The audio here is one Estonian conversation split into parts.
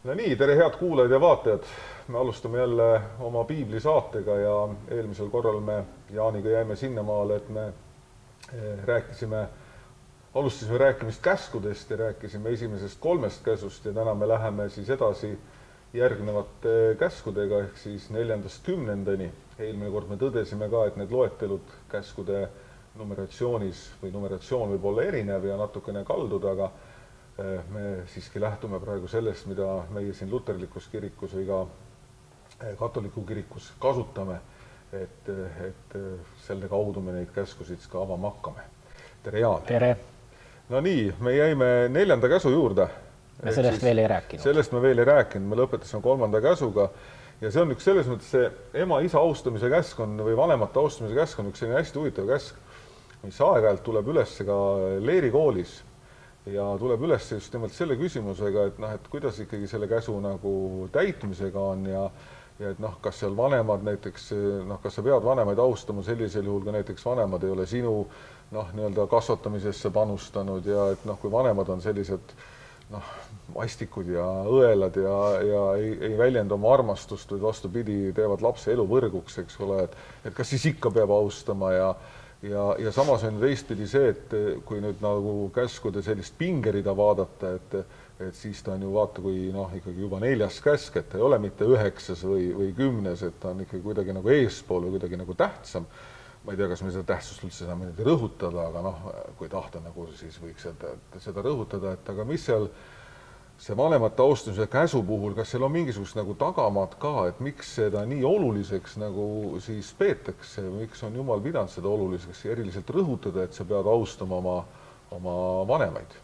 No nii, tere head kuulajad ja vaatajad. Me alustame jälle oma piiblisaatega ja eelmisel korral me Jaaniga jäime sinnamaale, et me alustasime rääkimist käskudest ja rääkisime esimesest 3 käsust ja täna me läheme siis edasi järgnevate käskudega ehk siis 4-10. Eelmine kord me tõdesime ka, et need loetelud käskude numeratsioonis või numeratsioon võib olla erinev ja natukene kalduda, aga me siiski lähtume praegu sellest, mida meie siin luterlikus kirikus või ka katoliku kirikus kasutame, et selle kaudu me neid käskusid ka avama hakkame. Tere, Jaan! Tere! No nii, me jäime 4. käsu juurde. Me sellest veel ei rääkinud. Sellest me veel ei rääkinud, me lõpetasime 3. käsuga ja see on üks selles mõttes see ema-isa austamise käsk on või vanemate austamise käsk on üks selline hästi huvitav käsk, mis aeg-ajalt tuleb üles ka leerikoolis. Ja tuleb üles just nimelt selle küsimusega, et kuidas ikkagi selle käsu nagu täitmisega on ja et kas seal vanemad näiteks, kas sa pead vanemaid austama sellisel juhul, kui näiteks vanemad ei ole sinu nii-öelda kasvatamisesse panustanud ja et kui vanemad on sellised vastikud ja õelad ja ei väljenda oma armastust või vastupidi, teevad lapse elu võrguks, eks ole, et kas siis ikka peab austama ja samas on teistpidi see, et kui nüüd nagu käskude sellist pingerida vaadata, et siis ta on ju vaata, kui ikkagi juba 4. käsk, et ta ei ole mitte 9. või 10., et ta on ikkagi kuidagi nagu eespool või kuidagi nagu tähtsam. Ma ei tea, kas me seda tähtsust üldse saame nüüd rõhutada, aga kui tahta, nagu siis võiks seda rõhutada, et aga mis seal see vanemate austamise käsu puhul, kas seal on mingisugust nagu tagamaad ka, et miks seda nii oluliseks nagu siis peetakse, miks on Jumal pidanud seda oluliseks ja eriliselt rõhutada, et sa pead austama oma vanemaid?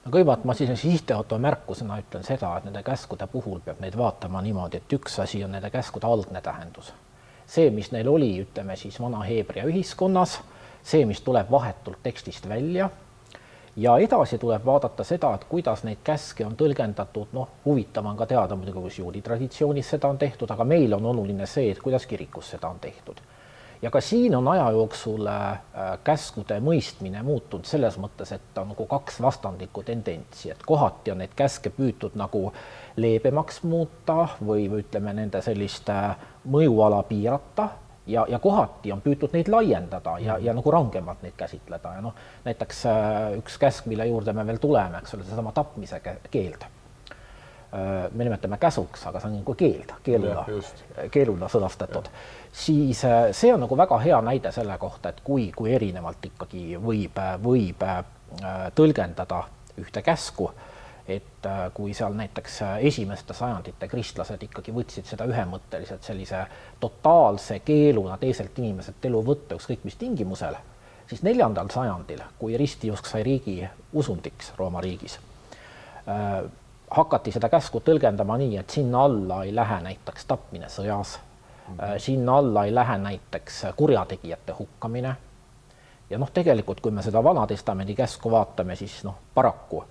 No kõigepealt ma siis sissejuhatava märkusena ütlen seda, et nende käskude puhul peab neid vaatama niimoodi, et üks asi on nende käskude algne tähendus. See, mis neil oli, ütleme siis vana Heebrea ühiskonnas, see, mis tuleb vahetult tekstist välja, ja edasi tuleb vaadata seda, et kuidas neid käske on tõlgendatud, huvitav on ka teada muidugi, kus juudi traditsioonis seda on tehtud, aga meil on oluline see, et kuidas kirikus seda on tehtud. Ja ka siin on aja jooksul käskude mõistmine muutunud selles mõttes, et on nagu 2 vastandlikku tendentsi, et kohati on neid käske püütud nagu leebemaks muuta või ütleme nende sellist mõjuala piirata, ja kohati on püütud neid laiendada ja nagu rangemalt neid käsitleda. Ja näiteks üks käsk, mille juurde me veel tuleme, eks ole, seesama tapmise keeld. Me nimetame käsuks, aga see on nagu keeluna sõnastatud. Siis see on nagu väga hea näide selle kohta, et kui erinevalt ikkagi võib tõlgendada ühte käsku, et kui seal näiteks esimeste sajandite kristlased ikkagi võtsid seda ühemõtteliselt sellise totaalse keeluna teiselt inimeselt elu võtta ükskõik mis tingimusel, siis 4. sajandil, kui ristiusk sai riigi usundiks Rooma riigis, hakati seda käsku tõlgendama nii, et sinna alla ei lähe näiteks tapmine sõjas, sinna alla ei lähe näiteks kurjategijate hukkamine. Ja tegelikult, kui me seda Vana Testamendi käsku vaatame, siis paraku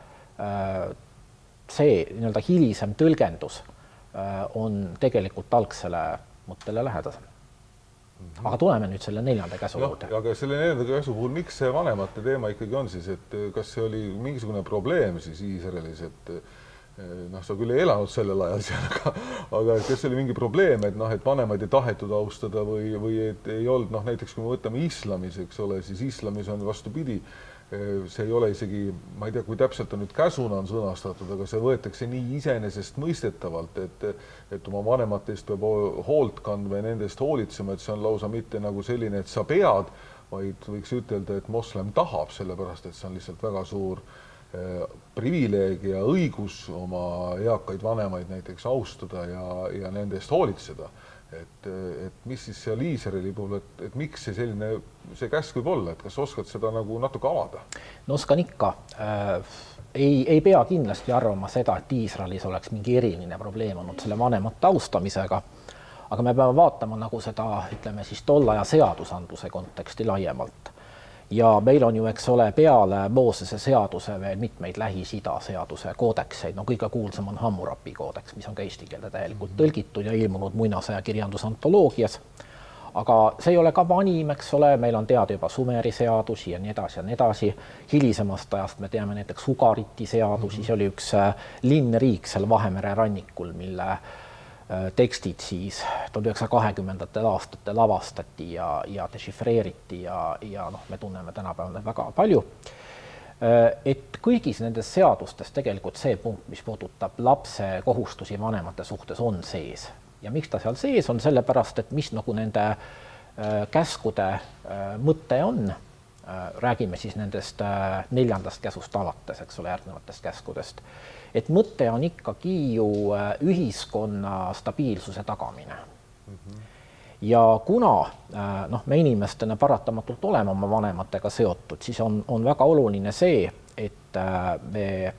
see nii-öelda hilisem tõlgendus on tegelikult algsele mõttele lähedasem. Aga tuleme nüüd selle 4. käsu juurde. Aga selle 4. käsu puhul, miks see vanemate teema ikkagi on siis, et kas see oli mingisugune probleem siis Iisraelis, et sa küll ei elanud sellel ajal seal, aga kas oli mingi probleem, et vanemaid ei tahetud austada või et ei olnud, näiteks kui me võtame islamis, eks ole, siis islamis on vastupidi, see ei ole isegi, ma ei tea, kui täpselt on nüüd käsuna on sõnastatud, aga see võetakse nii iseenesest mõistetavalt, et oma vanemate eest peab hoolt kandma ja nendest hoolitsema, et see on lausa mitte nagu selline, et sa pead, vaid võiks ütelda, et moslem tahab, sellepärast, et see on lihtsalt väga suur privileeg ja õigus oma eakaid vanemaid näiteks austada ja nende eest hoolitseda. Et mis siis seal Iisraeli puhul, et miks see käsk võib olla, et kas oskad seda nagu natuke avada? No oskan ikka. Ei pea kindlasti arvama seda, et Iisraelis oleks mingi eriline probleem olnud selle vanemate austamisega, aga me peame vaatama nagu seda, ütleme siis tolla ja seadusandluse konteksti laiemalt. Ja meil on ju, eks ole, peale Moosese seaduse veel mitmeid Lähis-Ida seaduse koodekseid. Kõige kuulsam on Hammurapi koodeks, mis on ka eesti keelde täielikult tõlgitud ja ilmunud muinasaja kirjandusantoloogias. aga see ei ole ka vanim, eks ole, meil on teada juba Sumeri seadusi ja nii edasi ja nii edasi. Hilisemast ajast me teame näiteks Ugariti seadusi, see oli üks linnriik seal Vahemere rannikul, mille tekstid siis 1920. aastatel avastati ja dešifreeriti ja noh, me tunneme tänapäeval väga palju. Et kõigis nendes seadustes tegelikult see punkt, mis puudutab lapse kohustusi vanemate suhtes, on sees. Ja miks ta seal sees on? Sellepärast, et mis nagu nende käskude mõte on, räägime siis nendest 4. käsust alates, eks ole, järgnevatest käskudest, et mõte on ikkagi ju ühiskonna stabiilsuse tagamine. Ja kuna noh, me inimestena paratamatult oleme oma vanematega seotud, siis on väga oluline see, et me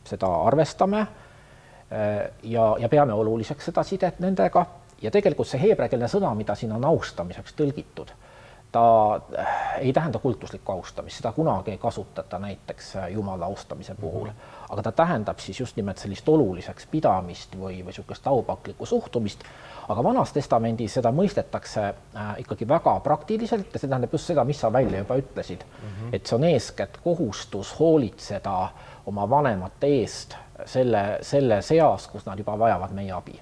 seda arvestame ja peame oluliseks seda sidet nendega. Ja tegelikult see heebreakeelne sõna, mida siin on austamiseks tõlgitud, ta ei tähenda kultuslikku austamist, seda kunagi ei kasutata näiteks Jumala austamise puhul, aga ta tähendab siis just nimelt sellist oluliseks pidamist või niisugust aupaklikku suhtumist, aga Vanas Testamendis seda mõistetakse ikkagi väga praktiliselt ja see tähendab just seda, mis sa välja juba ütlesid, et see on eeskätt kohustus hoolitseda oma vanemate eest selle seas, kus nad juba vajavad meie abi.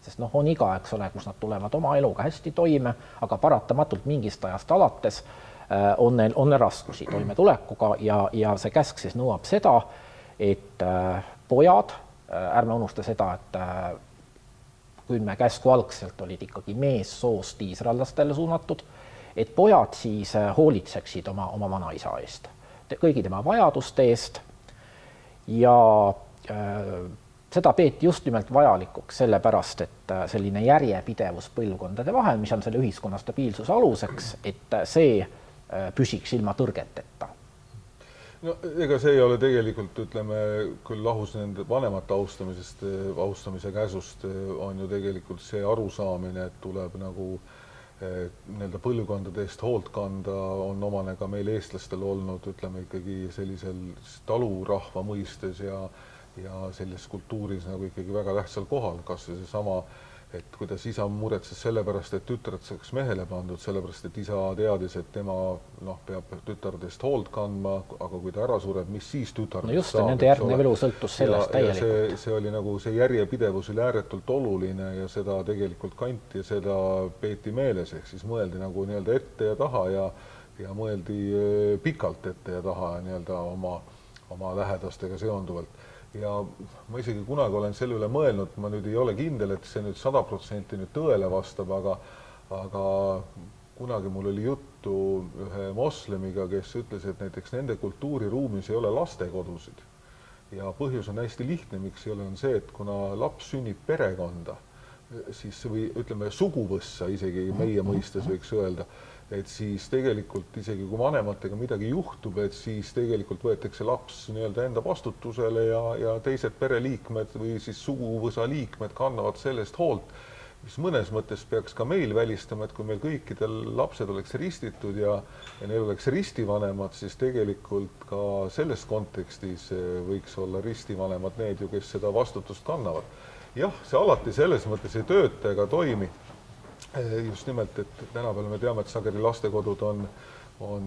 Sest noh, on iga, eks ole, kus nad tulevad oma eluga hästi toime, aga paratamatult mingist ajast alates on neil raskusi toimetulekuga ja see käsk siis nõuab seda, et pojad, ärme unusta seda, et kui me käsku algselt olid ikkagi meessoost iisraellastele suunatud, et pojad siis hoolitseksid oma vanaisa eest, kõigi tema vajaduste eest ja seda peeti just nimelt vajalikuks sellepärast, et selline järjepidevus põlvkondade vahel, mis on selle ühiskonna stabiilsuse aluseks, et see püsiks ilma tõrgeteta. No ega see ei ole tegelikult, ütleme, küll lahus nende vanemate austamise käsust on ju tegelikult see arusaamine, et tuleb nagu nii-öelda põlvkondade eest hoolt kanda, on omane ka meil eestlastel olnud, ütleme ikkagi sellisel talurahva mõistes ja selles kultuuris nagu ikkagi väga tähtsal kohal, kas see sama, et kuidas isa muretses sellepärast, et tütred saaks mehele pandud, sellepärast, et isa teadis, et tema peab tütardest hoolt kandma, aga kui ta ära sureb, mis siis tütardest no just, nende järgnev elu sõltus sellest täielikult. See oli nagu see järjepidevus oli ääretult oluline ja seda tegelikult kanti ja seda peeti meeles, ehk siis mõeldi nagu nii-öelda ette ja taha ja mõeldi pikalt ette ja taha nii-öelda oma lähedastega seonduvalt. Ja ma isegi kunagi olen selle üle mõelnud, ma nüüd ei ole kindel, et see nüüd 100% nüüd tõele vastab, aga kunagi mul oli juttu ühe moslemiga, kes ütles, et näiteks nende kultuuriruumis ei ole lastekodusid. Ja põhjus on hästi lihtne, miks ei ole, on see, et kuna laps sünnib perekonda, siis või ütleme suguvõssa isegi meie mõistes võiks öelda, et siis tegelikult isegi kui vanematega midagi juhtub, et siis tegelikult võetakse laps nii-öelda enda vastutusele ja teised pereliikmed või siis suguvõsa liikmed kannavad sellest hoolt, mis mõnes mõttes peaks ka meil välistama, et kui meil kõikidel lapsed oleks ristitud ja neil oleks ristivanemad, siis tegelikult ka selles kontekstis võiks olla ristivanemad need ju, kes seda vastutust kannavad. Jah, see alati selles mõttes ei tööta ega toimi. Just nimelt, et tänapäeval me teame, et sageli lastekodud on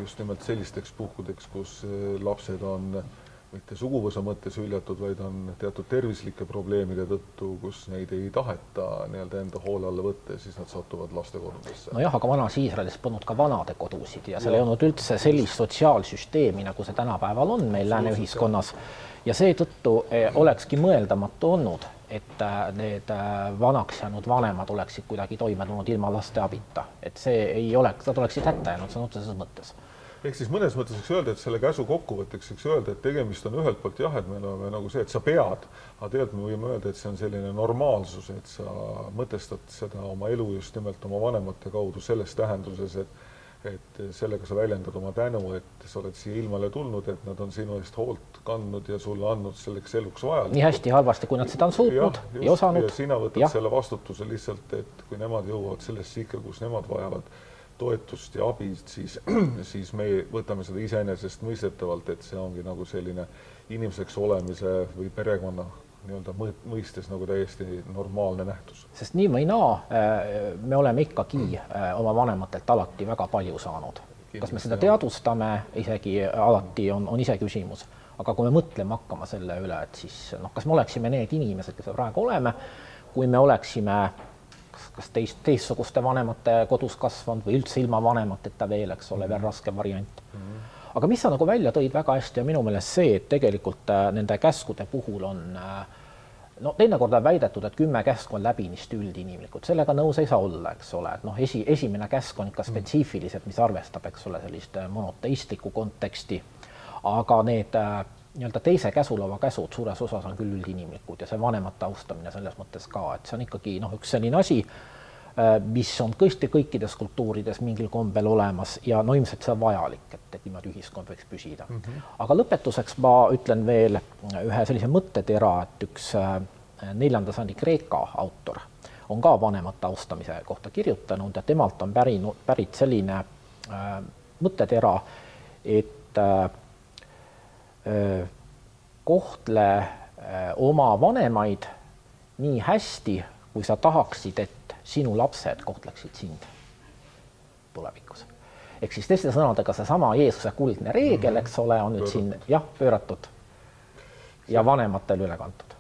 just nimelt sellisteks puhkudeks, kus lapsed on mitte suguvõsa mõttes hüljatud, vaid on teatud tervislike probleemide tõttu, kus neid ei taheta nii-öelda enda hoole alla võtta ja siis nad satuvad lastekodudesse. No jah, aga vanas Iisraelis polnud ka vanade kodusid ja seal ei olnud üldse sellist sotsiaalsüsteemi, nagu see tänapäeval on meil lääne ühiskonnas ja seetõttu olekski mõeldamatu olnud, et need vanaks jäänud vanemad oleksid kuidagi toime tulnud ilma laste abita. Et see ei oleks, nad oleksid hätta jäänud, see on otseses mõttes. Ehk siis mõnes mõttes võiks öelda, et selle käsu kokkuvõtteks võiks öelda, et tegemist on ühelt poolt jah, et meil on nagu see, et sa pead, aga tegelikult me võime öelda, et see on selline normaalsus, et sa mõtestad seda oma elu just nimelt oma vanemate kaudu selles tähenduses, et sellega sa väljendad oma tänu, et sa oled siia ilmale tulnud, et nad on sinu eest hoolt kandnud ja sulle andnud selleks eluks vajalik. Nii hästi halvasti, kui nad seda on suutnud ja osanud. Ja sina võtad selle vastutuse lihtsalt, et kui nemad jõuavad sellesse ikka, kus nemad vajavad toetust ja abi, siis me võtame seda iseenesest mõistetavalt, et see ongi nagu selline inimeseks olemise või perekonna nii-öelda mõistes nagu täiesti normaalne nähtus. Sest nii või naa, me oleme ikkagi oma vanematelt alati väga palju saanud. Kas me seda teadvustame, isegi alati on ise küsimus. Aga kui me mõtleme hakkama selle üle, et siis kas me oleksime need inimesed, kes me praegu oleme, kui me oleksime kas teistsuguste vanemate kodus kasvanud või üldse ilma vanemateta veel, eks ole, veel raske variant. Aga mis sa nagu välja tõid väga hästi on minu meelest see, et tegelikult nende käskude puhul on teinekord on väidetud, et 10 käsku on läbinisti üldinimlikud. Sellega nõus ei saa olla, eks ole. Et esimene käsk on ikka spetsiifilised, mis arvestab, eks ole, sellist monoteistlikku konteksti. Aga need nii-öelda teise käsulava käsud suures osas on küll üldinimlikud ja see vanemate austamine selles mõttes ka, et see on ikkagi üks selline asi, mis on tõesti kõikides kultuurides mingil kombel olemas ja ilmselt see on vajalik, et niimoodi ühiskond võiks püsida. Aga lõpetuseks ma ütlen veel ühe sellise mõttetera, et üks 4. sajandi Kreeka autor on ka vanemate austamise kohta kirjutanud ja temalt on pärit selline mõttetera, et kohtle oma vanemaid nii hästi, kui sa tahaksid, et sinu lapsed kohtleksid sind tulevikus. Ehk siis teiste sõnadega seesama Jeesuse kuldne reegel, eks ole, on nüüd siin pööratud ja vanematele üle kantud.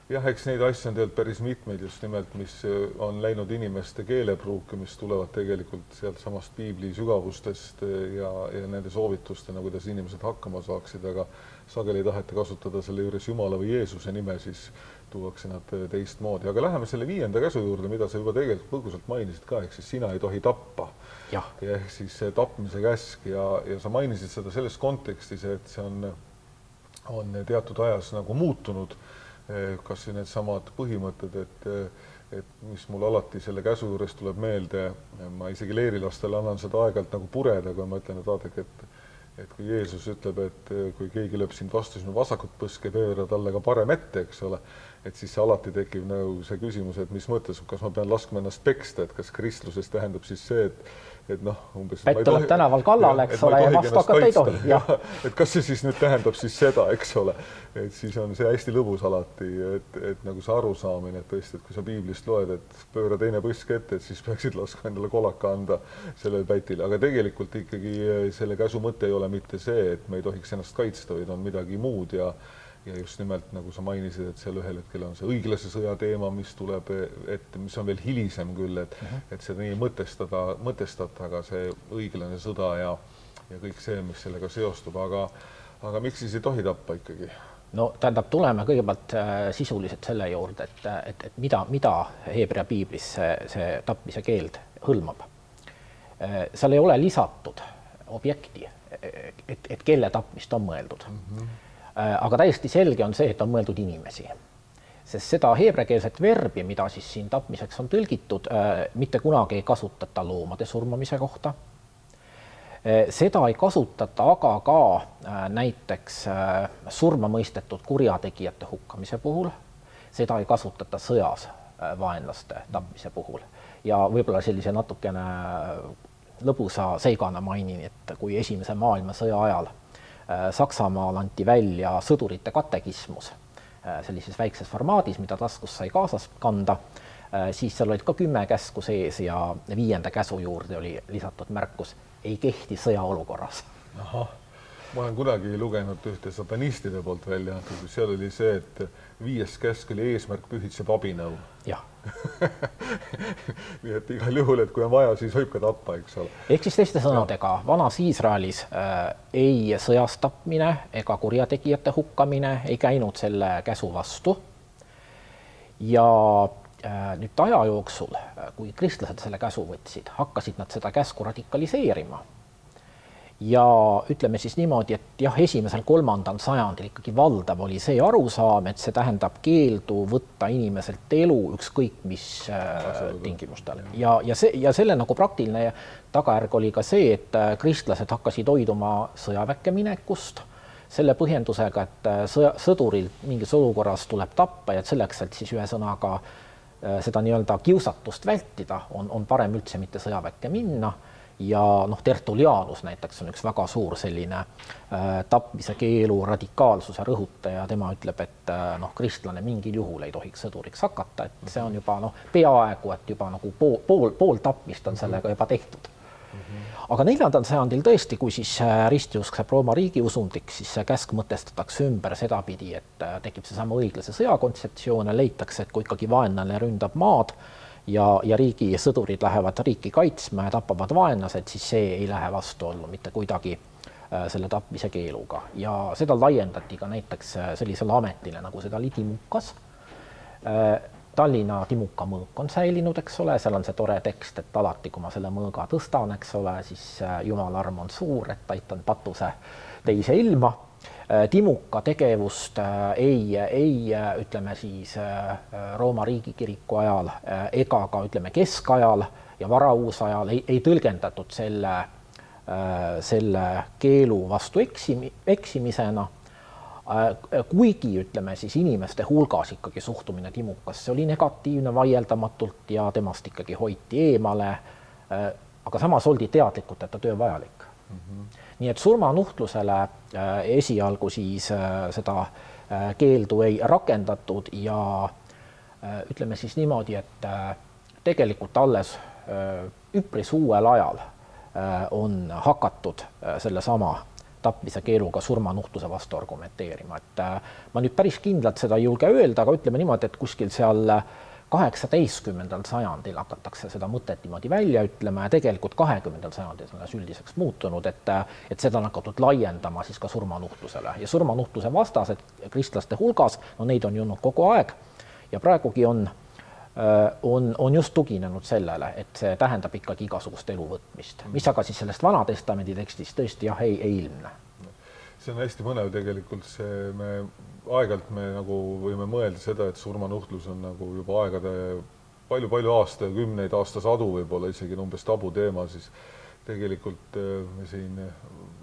Jah, eks neid asju on tegelikult päris mitmeid just nimelt, mis on läinud inimeste keelepruuki, mis tulevad tegelikult sealt samast piibli sügavustest ja nende soovitustena, kuidas inimesed hakkama saaksid, aga sageli ei taheta kasutada selle juures Jumala või Jeesuse nime, siis tuuakse nad teistmoodi. Aga läheme selle 5. käsu juurde, mida sa juba tegelikult põgusalt mainisid ka, ehk siis sina ei tohi tappa. Ehk siis tapmise käsk ja sa mainisid seda selles kontekstis, et see on teatud ajas nagu muutunud, kas need samad põhimõtted, et mis mul alati selle käsu juures tuleb meelde, ma isegi leerilastele annan seda aeg-ajalt nagu pureda, kui ma ütlen, et vaadake, et kui Jeesus ütleb, et kui keegi lööb sind vastu sinu vasakut põske, pööra talle ka parem ette, eks ole, et siis alati tekib nagu see küsimus, et mis mõttes, kas ma pean laskma ennast peksta, et kas kristluses tähendab siis see, et umbes... Pätt tuleb tänaval kallale, eks ole, ja vastu hakata ei tohi. Et kas see siis nüüd tähendab siis seda, eks ole, et siis on see hästi lõbus alati, et nagu see arusaamine, et tõesti, et kui sa piiblist loed, et pööra teine põsk ette, et siis peaksid laskma endale kolaka anda sellele pätile. Aga tegelikult ikkagi selle käsu mõte ei ole mitte see, et me ei tohiks ennast kaitsta, vaid on midagi muud ja just nimelt, nagu sa mainisid, et seal ühel hetkel on see õiglase sõja teema, mis tuleb ette, mis on veel hilisem küll, et seda nii mõtestada, aga see õiglane sõda ja kõik see, mis sellega seostub, aga miks siis ei tohi tappa ikkagi? Tähendab, tuleme kõigepealt sisuliselt selle juurde, et mida Heebrea piiblis see tapmise keeld hõlmab. Seal ei ole lisatud objekti, et kelle tapmist on mõeldud. Aga täiesti selge on see, et on mõeldud inimesi. Sest seda heebreakeelset verbi, mida siis siin tapmiseks on tõlgitud, mitte kunagi ei kasutata loomade surmamise kohta. Seda ei kasutata aga ka näiteks surma mõistetud kurjategijate hukkamise puhul. Seda ei kasutata sõjas vaenlaste tapmise puhul. Ja võib-olla sellise natukene lõbusa seigana mainin, et kui esimese maailmasõja ajal Saksamaal anti välja sõdurite katekismus sellises väikses formaadis, mida taskus sai kaasas kanda, siis seal olid ka 10 käsku sees ja 5. käsu juurde oli lisatud märkus, ei kehti sõjaolukorras. Ma olen kunagi lugenud ühte satanistide poolt välja, seal oli see, et 5. käsk oli eesmärk pühitseb abinõu. Jah. Nii et igal juhul, et kui on vaja, siis võib ka tappa, eks ole. Ehk siis teiste sõnadega, vanas Iisraelis ei sõjastapmine ega kurjategijate hukkamine ei käinud selle käsu vastu. Ja nüüd aja jooksul, kui kristlased selle käsu võtsid, hakkasid nad seda käsku radikaliseerima. Ja ütleme siis niimoodi, et jah, 1.–3. sajandil ikkagi valdav oli see arusaam, et see tähendab keeldu võtta inimeselt elu ükskõik mis tingimustel. Ja selle nagu praktiline tagajärg oli ka see, et kristlased hakkasid hoiduma sõjaväkke minekust selle põhjendusega, et sõduril mingis olukorras tuleb tappa ja selleks, et siis ühesõnaga seda nii-öelda kiusatust vältida, on parem üldse mitte sõjaväkke minna. ja noh, Tertullianus näiteks on üks väga suur selline tapmise keelu radikaalsuse rõhutaja, tema ütleb, et noh, kristlane mingil juhul ei tohiks sõduriks hakata, et see on juba noh, peaaegu, et juba nagu pool tapmist on sellega juba tehtud. Aga 4. sajandil tõesti, kui siis ristiusk saab Rooma riigiusundik, siis see käsk mõtestatakse ümber sedapidi, et tekib seesama õiglase sõja kontseptsioon ja leitakse, et kui ikkagi vaenlane ründab maad ja riigi sõdurid lähevad riiki kaitsma ja tapavad vaenlased, siis see ei lähe vastuollu mitte kuidagi selle tapmise keeluga. Ja seda laiendati ka näiteks sellisele ametile, nagu seda oli timukas. Tallinna timuka mõõk on säilinud, eks ole, seal on see tore tekst, et alati, kui ma selle mõõga tõstan, eks ole, siis Jumala arm on suur, et aitan patuse teise ilma. Timuka tegevust ei ütleme siis Rooma riigikiriku ajal ega ka ütleme keskajal ja varauusajal ei tõlgendatud selle keelu vastu eksimisena. Kuigi ütleme siis inimeste hulgas ikkagi suhtumine timukasse oli negatiivne vaieldamatult ja temast ikkagi hoiti eemale, aga samas oldi teadlikult, et ta töö vajalik. Nii et surmanuhtlusele esialgu siis seda keeldu ei rakendatud ja ütleme siis niimoodi, et tegelikult alles üpris uuel ajal on hakatud sellesama tapmise keeluga surmanuhtluse vastu argumenteerima. Et ma nüüd päris kindlalt seda ei julge öelda, aga ütleme niimoodi, et kuskil seal 18. sajandil hakatakse seda mõtet niimoodi välja ütlema ja tegelikult 20. sajandil on üldiseks muutunud, et seda on hakatud laiendama siis ka surmanuhtlusele. Ja surmanuhtluse vastased kristlaste hulgas, no neid on olnud kogu aeg ja praegugi on just tuginenud sellele, et see tähendab ikkagi igasugust elu võtmist, mis aga siis sellest Vana Testamendi tekstist tõesti jah, ei ilmne. See on hästi mõnev tegelikult, aegalt me nagu võime mõelda seda, et surmanuhtlus on nagu juba aegade palju aasta, 10 aastasadu võib-olla isegi umbes tabu teema, siis tegelikult me siin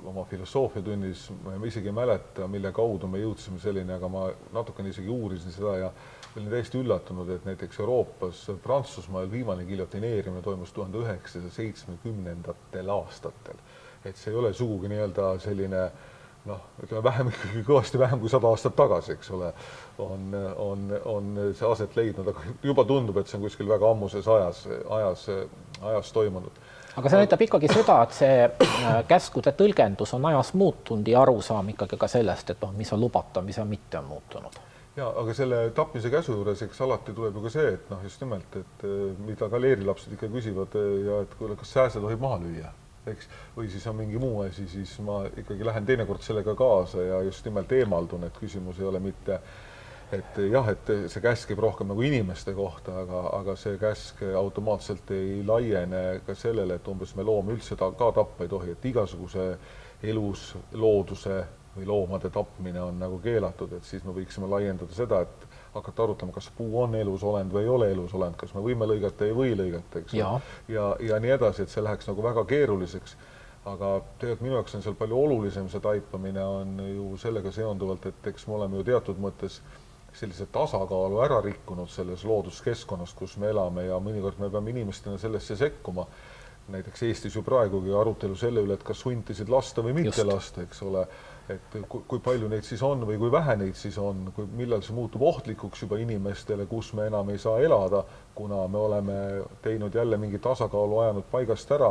oma filosoofiatunnis, ma isegi ei mäleta, mille kaudu me jõudsime selline, aga ma natukene isegi uurisin seda ja olin täiesti üllatunud, et näiteks Euroopas Prantsusmaal viimane giljotineerimine toimus 1970. aastatel. Et see ei ole sugugi nii-öelda selline, noh, ütleme vähem ikkagi kõvasti vähem kui 100 aastat tagasi, eks ole, on see aset leidnud, aga juba tundub, et see on kuskil väga ammuses ajas toimunud. Aga see näitab ikkagi seda, et see käskude tõlgendus on ajas muutunud ja arusaam ikkagi ka sellest, et mis on lubatav, mis on mitte on muutunud. Ja, aga selle tapmise käsu juures, eks alati tuleb ju ka see, et just nimelt, et mida ka leerilapsed ikka küsivad ja et kas sääse tohib maha lüüa, eks, või siis on mingi muu asi, siis ma ikkagi lähen teinekord sellega kaasa ja just nimelt eemaldun, et küsimus ei ole mitte, et jah, et see käsk käib rohkem nagu inimeste kohta, aga see käsk automaatselt ei laiene ka sellele, et umbes me loomi üldse ka tappa ei tohi, et igasuguse elus looduse või loomade tapmine on nagu keelatud, et siis me võiksime laiendada seda, et hakata arutlema, kas puu on elus olend või ei ole elus olend, kas me võime lõigata ei või lõigata, eks. Ja nii edasi, et see läheks nagu väga keeruliseks. Aga tegelikult minu jaoks on seal palju olulisem see taipamine on ju sellega seonduvalt, et eks me oleme ju teatud mõttes sellise tasakaalu ära rikkunud selles looduskeskkonnast, kus me elame ja mõnikord me peame inimestena sellesse sekkuma. Näiteks Eestis ju praegugi arutelu selle üle, et kas huntisid lasta või mitte lasta, eks ole, et kui palju neid siis on või kui vähe neid siis on, millal see muutub ohtlikuks juba inimestele, kus me enam ei saa elada, kuna me oleme teinud jälle mingi tasakaalu ajanud paigast ära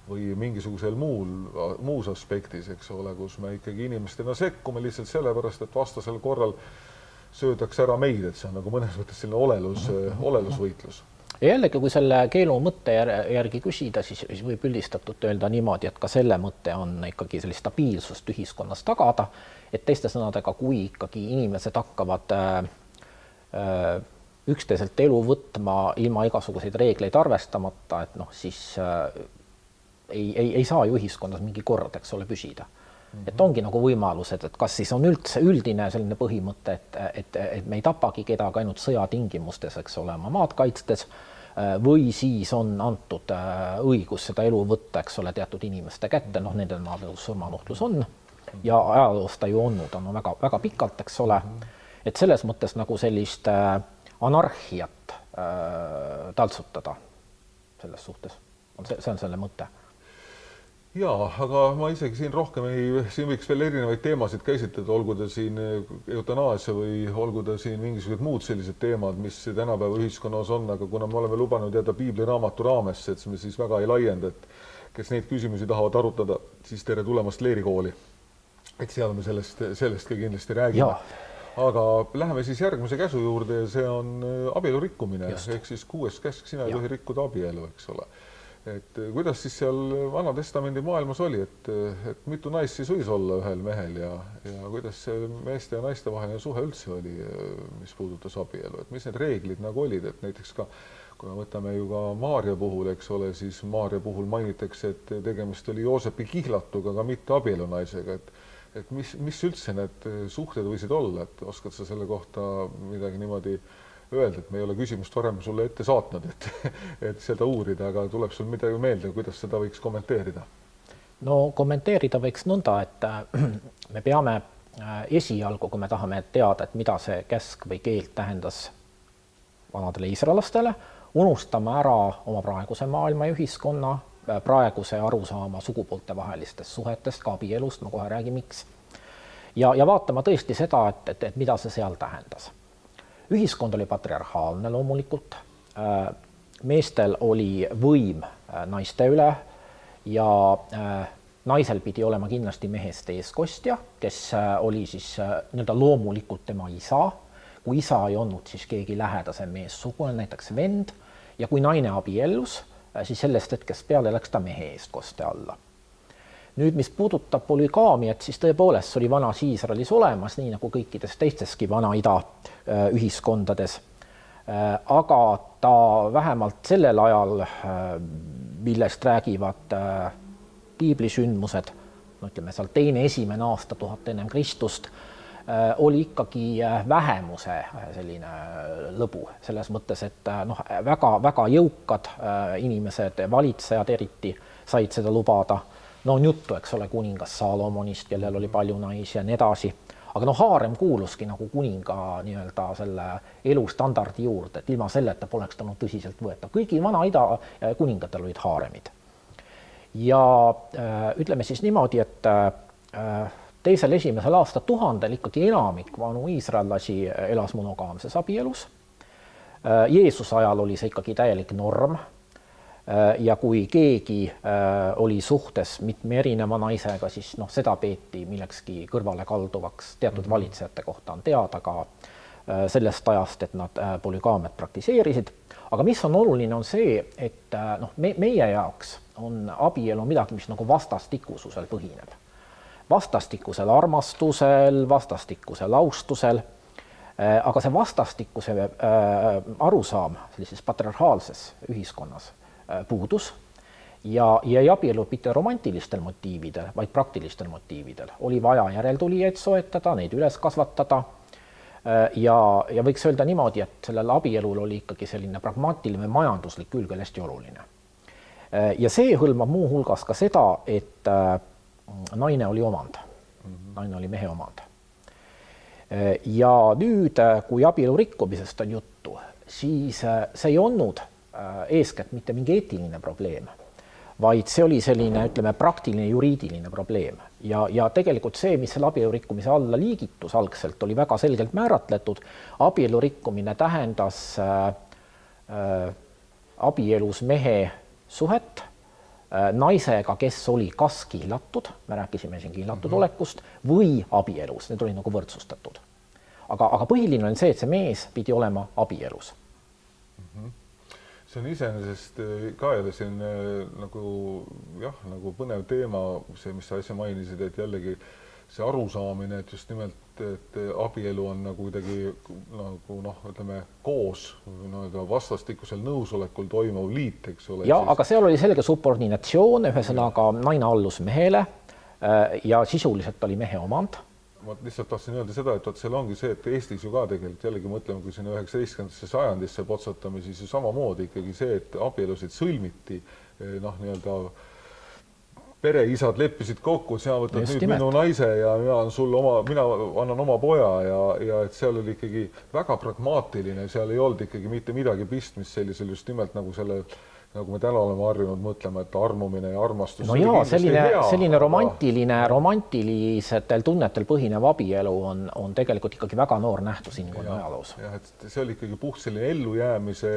või mingisugusel muus aspektis, eks ole, kus me ikkagi inimestena sekkume lihtsalt sellepärast, et vastasel korral söödaks ära meid, et see on nagu mõnes mõttes selline olelusvõitlus. Ja jällegi, kui selle keelu mõtte järgi küsida, siis võib üldistatult öelda niimoodi, et ka selle mõte on ikkagi sellist stabiilsust ühiskonnas tagada, et teiste sõnadega, kui ikkagi inimesed hakkavad üksteiselt elu võtma ilma igasuguseid reegleid arvestamata, et siis ei saa ju ühiskonnas mingi kord, eks ole, püsida. Et ongi nagu võimalused, et kas siis on üldse üldine selline põhimõte, et me ei tapagi kedagi ainult sõjatingimustes, eks ole, oma maad kaitstes, või siis on antud õigus seda elu võtta, eks ole, teatud inimeste kätte, nendel maadel surmanuhtlus on ja ajaloos ta ju olnud, on väga, väga pikalt, eks ole, et selles mõttes nagu sellist anarhiat taltsutada selles suhtes. See on selle mõte. Jaa, aga ma isegi siin rohkem siin võiks veel erinevaid teemasid käsitleda, olgu ta siin eutanaasia või olgu ta siin mingisugused muud sellised teemad, mis tänapäeva ühiskonnas on, aga kuna me oleme lubanud jääda piibliraamatu raamesse, et me siis väga ei laienda, et kes neid küsimusi tahavad arutada, siis tere tulemast Leerikooli. Et seal me sellest ka kindlasti räägime. Aga läheme siis järgmise käsu juurde ja see on abielu rikkumine, ehk siis 6. käsk, sina ei tohi rikkuda abielu, eks ole. Et kuidas siis seal Vana-testamendi maailmas oli, et mitu naist siis võis olla ühel mehel ja kuidas see meeste ja naiste vaheline suhe üldse oli, mis puudutas abielu, et mis need reeglid nagu olid, et näiteks ka kui me võtame ju ka Maarja puhul, eks ole, siis Maarja puhul mainitakse, et tegemist oli Joosepi kihlatuga, aga mitte abielunaisega, et mis üldse need suhted võisid olla, et oskad sa selle kohta midagi niimoodi öelda, et me ei ole küsimust varem sulle ette saatnud, et seda uurida, aga tuleb sul midagi meelde, kuidas seda võiks kommenteerida? No kommenteerida võiks nõnda, et me peame esialgu, kui me tahame teada, et mida see käsk või keeld tähendas vanadele iisraellastele, unustama ära oma praeguse maailma ja ühiskonna, praeguse arusaama sugupoolte vahelistest suhetest, ka abielust, ma kohe räägin, miks. Ja vaatama tõesti seda, et mida see seal tähendas. Ühiskond oli patriarhaalne loomulikult, meestel oli võim naiste üle ja naisel pidi olema kindlasti mehest eeskostja, kes oli siis nii-öelda loomulikult tema isa. Kui isa ei olnud, siis keegi lähedasem meessugune, näiteks vend, ja kui naine abiellus, siis sellest hetkest peale läks ta mehe eestkostja alla. Nüüd, mis puudutab polügaamiat, siis tõepoolest oli vanas Iisraelis olemas, nii nagu kõikides teisteski Vana-Ida ühiskondades. Aga ta vähemalt sellel ajal, millest räägivad piiblisündmused, ütleme seal 2. aasta 1000 ennem Kristust, oli ikkagi vähemuse selline lõbu. Selles mõttes, et väga jõukad inimesed, valitsejad eriti, said seda lubada. No on juttu, eks ole, kuningas Saalomonist, kellel oli palju naisi ja nii edasi. Aga haarem kuuluski nagu kuninga nii-öelda selle elustandardi juurde, et ilma selleta poleks ta tõsiselt võeta. Kõigi Vana-Ida kuningatel olid haaremid. Ja ütleme siis niimoodi, et esimesel aastatuhandel ikkagi enamik vanu iisraellasi elas monogaamses abielus. Jeesuse ajal oli see ikkagi täielik norm. Ja kui keegi oli suhtes mitme erineva naisega, siis seda peeti millekski kõrvale kalduvaks. Teatud valitsejate kohta on teada ka sellest ajast, et nad polügaamiat praktiseerisid. Aga mis on oluline, on see, et meie jaoks on abielu midagi, mis nagu vastastikususel põhineb. Vastastikusel armastusel, vastastikusel austusel, aga see vastastikuse arusaam sellises patriarhaalses ühiskonnas puudus ja ei abielu mitte romantilistel motiividel, vaid praktilistel motiividel. Oli vaja järeltulijaid soetada, neid üles kasvatada ja võiks öelda niimoodi, et sellel abielul oli ikkagi selline pragmaatiline majanduslik külg hästi oluline. Ja see hõlmab muu hulgas ka seda, et naine oli omand. Naine oli mehe omand. Ja nüüd, kui abielu rikkumisest on juttu, siis see ei olnud eeskätt mitte mingi eetiline probleem, vaid see oli selline, ütleme, praktiline juriidiline probleem. Ja tegelikult see, mis selle abielu rikkumise alla liigitus algselt, oli väga selgelt määratletud. Abielu rikkumine tähendas abielus mehe suhet naisega, kes oli kas kihlatud, me rääkisime siin kihlatud olekust, või abielus, need olid nagu võrdsustatud. Aga põhiline on see, et see mees pidi olema abielus. See on iseenesest ka jälle siin nagu põnev teema, see, mis sa äsja mainisid, et jällegi see arusaamine, et just nimelt, et abielu on nagu kuidagi ütleme koos vastastikusel nõusolekul toimuv liit, eks ole. Ja, aga seal oli selge subordinatsioon, ühesõnaga naine allus mehele ja sisuliselt oli mehe omand. Ma lihtsalt tahtsin öelda seda, et seal ongi see, et Eestis ju ka tegelikult jällegi mõtleme, kui sinna 19. sajandisse potsatame, siis ju samamoodi ikkagi see, et abielusid sõlmiti, nii-öelda pereisad leppisid kokku, sina võtad nüüd minu naise ja mina annan oma poja ja et seal oli ikkagi väga pragmaatiline, seal ei olnud ikkagi mitte midagi pistmist sellisel just nimelt nagu selle nagu me täna oleme harjunud mõtlema, et armumine ja armastus. No jaa, selline romantilisetel tunnetel põhinev abielu on tegelikult ikkagi väga noor nähtus inimkonna ajaloos. Jah, et see oli ikkagi puht selline ellujäämise,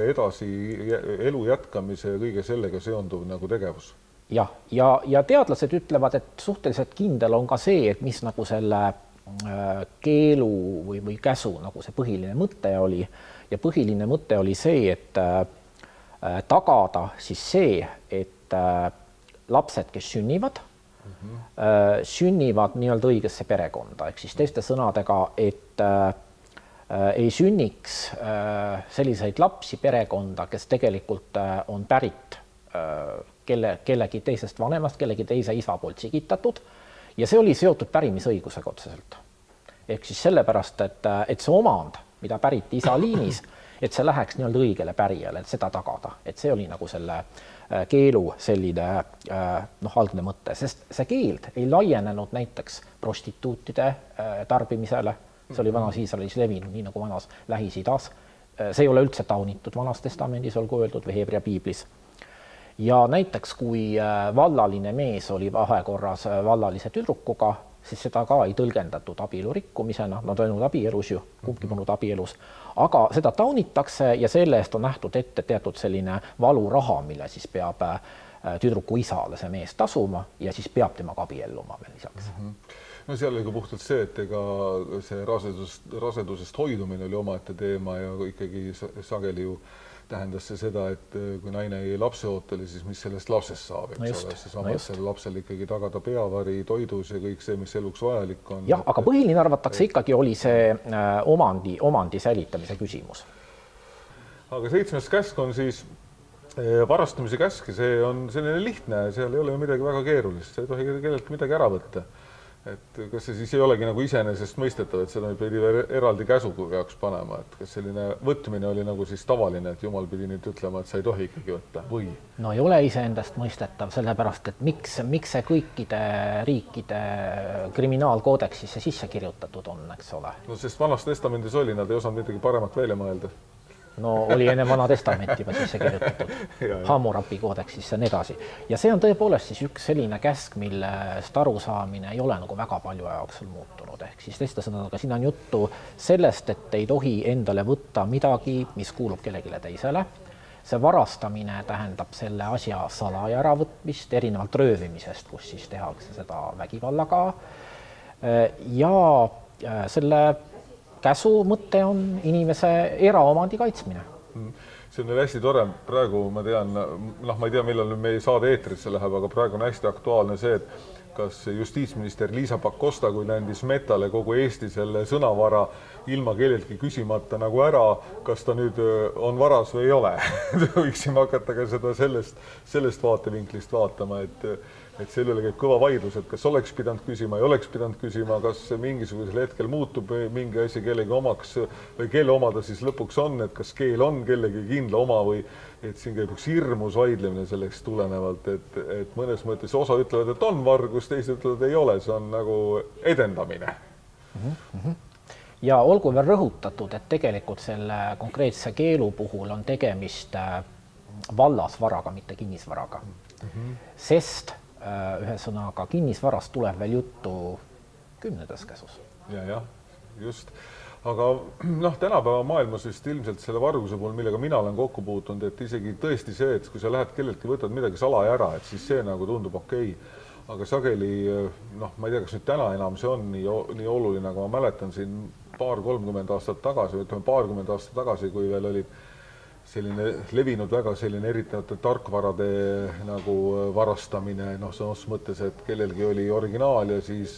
elu jätkamise ja kõige sellega seonduv nagu tegevus. Jah, ja teadlased ütlevad, et suhteliselt kindel on ka see, et mis nagu selle keelu või käsu nagu see põhiline mõte oli. Ja põhiline mõte oli see, et tagada siis see, et lapsed, kes sünnivad, sünnivad nii-öelda õigesse perekonda. Ehk siis teiste sõnadega, et ei sünniks selliseid lapsi perekonda, kes tegelikult on pärit kellegi teisest vanemast, kellegi teise isa poolt sigitatud. Ja see oli seotud pärimisõigusega otseselt. Ehk siis sellepärast, et see omand, mida päriti isa liinis, et see läheks nii-öelda õigele pärijale, et seda tagada. Et see oli nagu selle keelu selline algne mõte, sest see keeld ei laienenud näiteks prostituutide tarbimisele. See oli vanas Iisraelis levinud, nii nagu vanas Lähis-Idas. See ei ole üldse taunitud vanas testamendis, olgu öeldud, või Heebrea piiblis. Ja näiteks, kui vallaline mees oli vahekorras vallalise tüdrukuga, siis seda ka ei tõlgendatud abielu rikkumisena, nad on olnud abielus ju, kumbki polnud abielus, aga seda taunitakse ja selle eest on nähtud ette teatud selline valuraha, mille siis peab tüdruku isale see mees tasuma ja siis peab temaga abielluma veel lisaks. No seal oli ka puhtalt see, et ega see rasedusest hoidumine oli omaette teema ja ikkagi sageli ju tähendas see seda, et kui naine ei lapseooteli, siis mis sellest lapsest saab, eks ole, see samas selle lapsele ikkagi tagada peavari, toidus ja kõik see, mis eluks vajalik on. Jah, aga põhiline arvatakse ikkagi oli see omandi säilitamise küsimus. Aga 7. käsk on siis varastamise käsk ja see on selline lihtne, seal ei ole midagi väga keerulist, see ei tohi kelleltki midagi ära võtta. Et kas see siis ei olegi nagu iseenesest mõistetav, et seda pidi eraldi käsuga peaks panema, et kas selline võtmine oli nagu siis tavaline, et Jumal pidi nüüd ütlema, et sa ei tohi ikkagi võtta või? No ei ole iseendast mõistetav, sellepärast, et miks see kõikide riikide kriminaalkoodeksisse sisse kirjutatud on, eks ole? No sest vanas testamendis oli, nad ei osanud midagi paremat välja mõelda. No oli enne vana testamenti juba sisse kirjutatud, Hammurapi koodeksisse ja nii edasi. Ja see on tõepoolest siis üks selline käsk, millest arusaamine ei ole nagu väga palju aja jooksul muutunud. Ehk siis teiste sõnadega siin on juttu sellest, et ei tohi endale võtta midagi, mis kuulub kellegile teisele. See varastamine tähendab selle asja salaja äravõtmist, erinevalt röövimisest, kus siis tehakse seda vägivallaga. Ja selle käsu mõte on inimese eraomandi kaitsmine. See on hästi tore. Praegu ma tean, ma ei tea, millal meie saade eetrisse läheb, aga praegu on hästi aktuaalne see, et kas justiitsminister Liisa Pakosta, kui nändis Metale kogu Eesti selle sõnavara ilma kelleltki küsimata nagu ära, kas ta nüüd on varas või ei ole. Võiksime hakata ka seda sellest vaatevinklist vaatama, et selle üle käib kõva vaidlus, et kas oleks pidanud küsima, ei oleks pidanud küsima, kas mingisugusel hetkel muutub mingi asi kellegi omaks või kelle oma ta siis lõpuks on, et kas keel on kellegi kindla oma või et siin käib üks hirmus vaidlemine selleks tulenevalt, et mõnes mõttes osa ütlevad, et on vargus, teised ütlevad, ei ole, see on nagu edendamine. Ja olgu veel rõhutatud, et tegelikult selle konkreetse keelu puhul on tegemist vallasvaraga, mitte kinnisvaraga. Sest ühesõnaga kinnisvarast tuleb veel juttu 10. käsus. Ja, just. Aga tänapäeva maailmas vist ilmselt selle varguse puhul, millega mina olen kokku puutunud, et isegi tõesti see, et kui sa lähed kelleltki, võtad midagi salaja ära, et siis see nagu tundub okei. Aga sageli, ma ei tea, kas nüüd täna enam see on nii oluline, aga ma mäletan siin 30 aastat tagasi, ütleme 20 aastat tagasi, kui veel olid selline levinud väga selline eritavate tarkvarade nagu varastamine, selles mõttes, et kellelgi oli originaal ja siis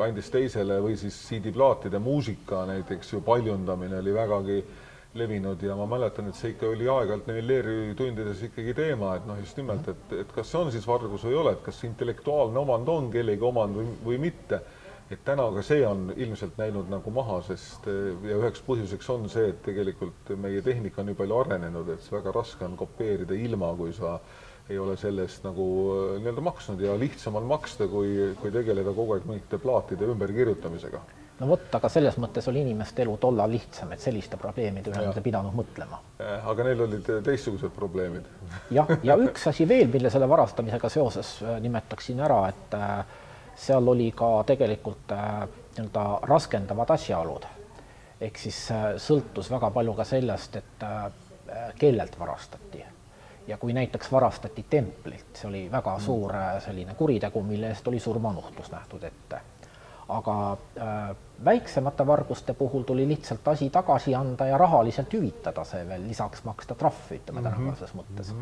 andis teisele või siis CD-plaatide muusika näiteks ju paljundamine oli vägagi levinud ja ma mäletan, et see ikka oli aeg-ajalt neil leeritundides ikkagi teema, et just nimelt, et kas see on siis vargus või ei ole, et kas intellektuaalne omand on kellegi omand või mitte. Et täna ka see on ilmselt näinud nagu maha, sest ja üheks põhjuseks on see, et tegelikult meie tehnika on nii palju arenenud, et väga raske on kopeerida ilma, kui sa ei ole sellest nagu nii-öelda maksnud ja lihtsam on maksta, kui tegeleda kogu aeg mingite plaatide ümberkirjutamisega. no vot, aga selles mõttes oli inimeste elu tollal lihtsam, et selliste probleemide üle ei pidanud mõtlema. Aga neil olid teistsugused probleemid. Jah, ja üks asi veel, mille selle varastamisega seoses nimetaksin ära, et seal oli ka tegelikult nii-öelda raskendavad asjaolud. Ehk siis sõltus väga palju ka sellest, et kellelt varastati. Ja kui näiteks varastati templilt, see oli väga suur selline kuritegu, mille eest oli surmanuhtlus nähtud ette. Aga väiksemate varguste puhul tuli lihtsalt asi tagasi anda ja rahaliselt hüvitada see veel, lisaks maksta trahvi, ütleme tänapäevases mõttes.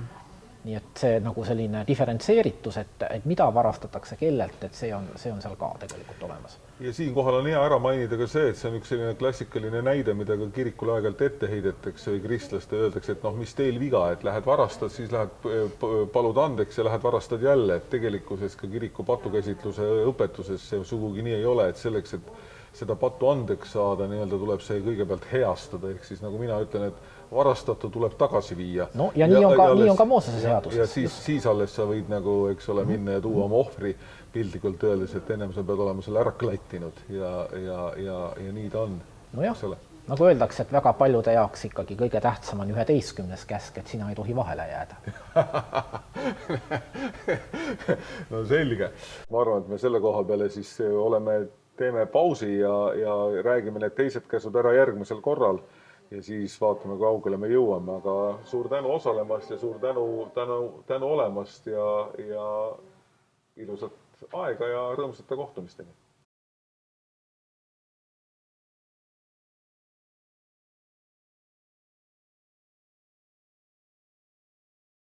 Nii et see nagu selline diferentseeritus, et mida varastatakse kellelt, et see on seal ka tegelikult olemas. Ja siinkohal on hea ära mainida ka see, et see on üks selline klassikaline näide, mida ka kirikule aeg-ajalt ette heidetakse või kristlaste öeldakse, et noh, mis teil viga, et lähed varastad, siis lähed palud andeks ja lähed varastad jälle, et tegelikkuses ka kiriku patukäsitluse õpetuses see sugugi nii ei ole, et selleks, et seda patu andeks saada, nii-öelda tuleb see kõigepealt heastada, ehk siis nagu mina ütlen, et varastatu tuleb tagasi viia. No ja nii on ka Moosese seaduses. Ja siis alles sa võid nagu, eks ole, minna ja tuua oma ohvri piltlikult öeldes, et ennem sa pead olema selle ära klattinud ja nii ta on. No jah, nagu öeldakse, et väga paljude jaoks ikkagi kõige tähtsam on 11. käsk, et sina ei tohi vahele jääda. No selge. Ma arvan, et me selle koha peale siis teeme pausi ja räägime need teised käsud ära järgmisel korral. Ja siis vaatame, kui kaugele me jõuame, aga suur tänu osalemast ja suur tänu olemast ja ilusat aega ja rõõmsate kohtumisteni.